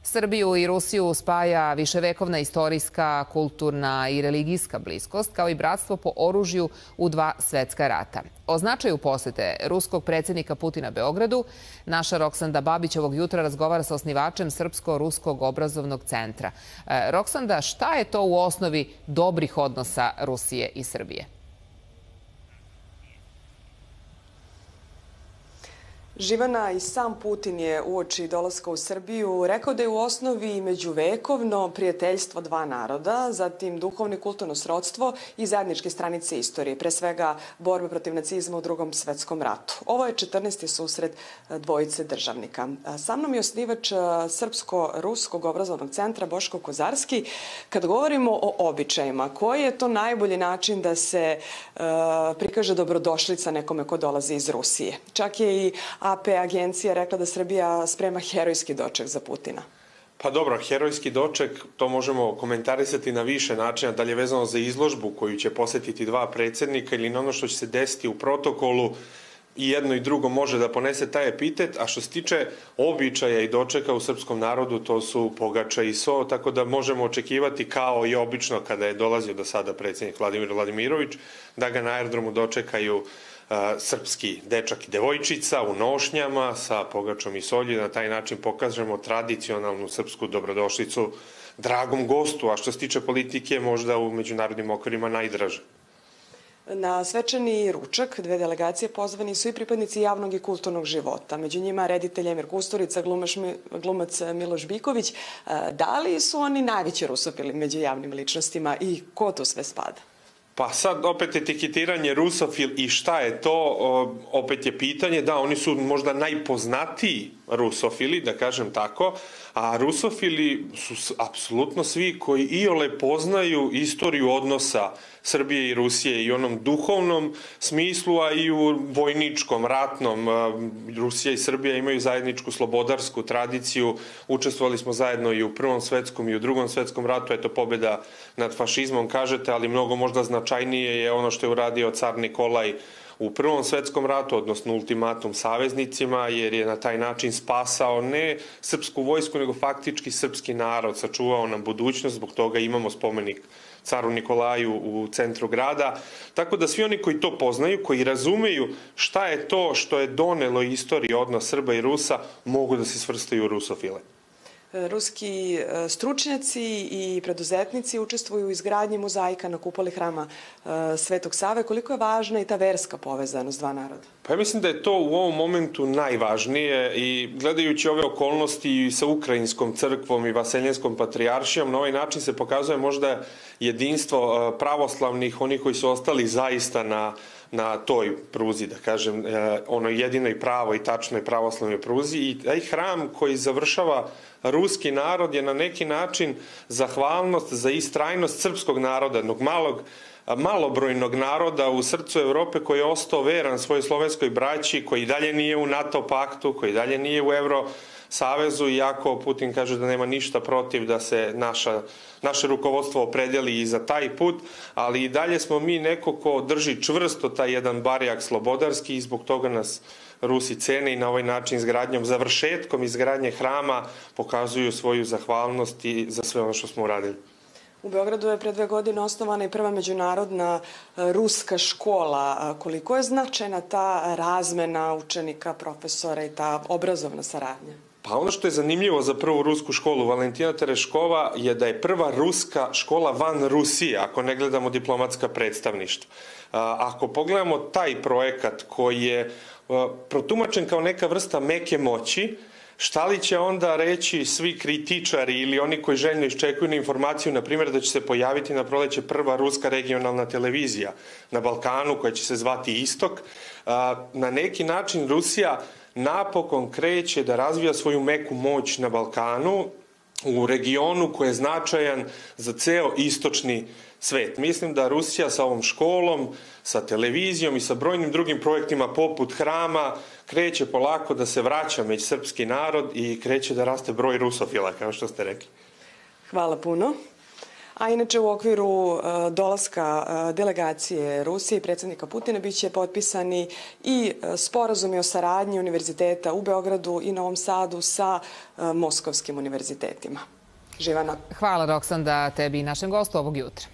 Srbiju i Rusiju spaja viševekovna istorijska, kulturna i religijska bliskost, kao i bratstvo po oružju u dva svetska rata. O značaju posete ruskog predsjednika Putina Beogradu, naša Roksanda Babić ovog jutra razgovara sa osnivačem Srpsko-ruskog obrazovnog centra. Roksanda, šta je to u osnovi dobrih odnosa Rusije i Srbije? Živana, i sam Putin je uoči dolaska u Srbiju rekao da je u osnovi međuvekovno prijateljstvo dva naroda, zatim duhovno i kulturno srodstvo i zajedničke stranice istorije, pre svega borbe protiv nacizma u Drugom svetskom ratu. Ovo je 14. susret dvojice državnika. Sa mnom je osnivač Srpsko-ruskog obrazovnog centra Boško Kozarski. Kad govorimo o običajima, koji je to najbolji način da se prikaže dobrodošlica nekome ko dolazi iz Rusije? Čak je i AP agencija rekla da Srbija sprema herojski doček za Putina. Pa dobro, herojski doček, to možemo komentarisati na više načina, da li je vezano za izložbu koju će posetiti dva predsjednika ili na ono što će se desiti u protokolu. I jedno i drugo može da ponese taj epitet, a što se tiče običaja i dočeka u srpskom narodu, to su pogača i so, tako da možemo očekivati kao i obično kada je dolazio do sada predsjednik Vladimir Vladimirović, da ga na aerodromu dočekaju srpski dečak i devojčica u nošnjama sa pogačom i solju. Na taj način pokažemo tradicionalnu srpsku dobrodošlicu dragom gostu, a što se tiče politike možda u međunarodnim okvirima najdraže. Na svečani ručak dve delegacije pozvani su i pripadnici javnog i kulturnog života. Među njima reditelj Emir Kusturica, glumac Miloš Biković. Da li su oni najveći rusofili među javnim ličnostima i ko tu sve spada? Pa sad opet etiketiranje rusofil i šta je to, opet je pitanje. Da, oni su možda najpoznatiji rusofili, da kažem tako, a rusofili su apsolutno svi koji iole poznaju istoriju odnosa Srbije i Rusije i u onom duhovnom smislu, a i u vojničkom, ratnom. Rusija i Srbija imaju zajedničku slobodarsku tradiciju. Učestvovali smo zajedno i u Prvom svetskom i u Drugom svetskom ratu. Eto, pobjeda nad fašizmom, kažete, ali mnogo možda značajnije je ono što je uradio car Nikolaj u Prvom svetskom ratu, odnosno ultimatum saveznicima, jer je na taj način spasao ne srpsku vojsku, nego faktički srpski narod, sačuvao nam budućnost, zbog toga imamo spomenik caru Nikolaju u centru grada. Tako da svi oni koji to poznaju, koji razumeju šta je to što je donelo istoriju odnos Srba i Rusa, mogu da se svrstaju u rusofile. Ruski stručnjaci i preduzetnici učestvuju u izgradnji mozaika na kupoli hrama Svetog Save. Koliko je važna i ta verska povezanost dva naroda? Pa ja mislim da je to u ovom momentu najvažnije i gledajući ove okolnosti sa Ukrajinskom crkvom i Vaseljenskom patrijaršijom, na ovaj način se pokazuje možda jedinstvo pravoslavnih, onih koji su ostali zaista na toj pruzi, da kažem, onoj jedinoj pravoj i tačnoj pravoslavnoj pruzi. I taj hram koji završava ruski narod je na neki način zahvalnost za istrajnost srpskog naroda, jednog malobrojnog naroda u srcu Evrope koji je ostao veran svojoj slovenskoj braći, koji dalje nije u NATO paktu, koji dalje nije u Eurosavezu, iako Putin kaže da nema ništa protiv da se naše rukovodstvo opredeli i za taj put, ali i dalje smo mi neko ko drži čvrsto taj jedan barjak slobodarski i zbog toga nas Rusi cene i na ovaj način izgradnjom, završetkom izgradnje hrama pokazuju svoju zahvalnost i za sve ono što smo uradili. U Beogradu je pre 2 godine osnovana i prva međunarodna ruska škola. Koliko je značajna ta razmena učenika, profesora i ta obrazovna saradnja? Pa ono što je zanimljivo za prvu rusku školu Valentina Tereškova je da je prva ruska škola van Rusije, ako ne gledamo diplomatska predstavništva. Ako pogledamo taj projekat koji je protumačen kao neka vrsta meke moći, šta li će onda reći svi kritičari ili oni koji željno iščekuju na informaciju, na primjer da će se pojaviti na proleće prva ruska regionalna televizija na Balkanu koja će se zvati Istok. Na neki način Rusija napokon kreće da razvija svoju meku moć na Balkanu, u regionu koji je značajan za ceo istočni svet. Mislim da Rusija sa ovom školom, sa televizijom i sa brojnim drugim projektima poput hrama kreće polako da se vraća među srpski narod i kreće da raste broj rusofila, kao što ste rekli. Hvala puno. A inače u okviru dolaska delegacije Rusije i predsjednika Putina biće potpisani i sporazumi o saradnji univerziteta u Beogradu i Novom Sadu sa moskovskim univerzitetima. Živana. Hvala, Roksanda, tebi i našem gostu ovog jutra.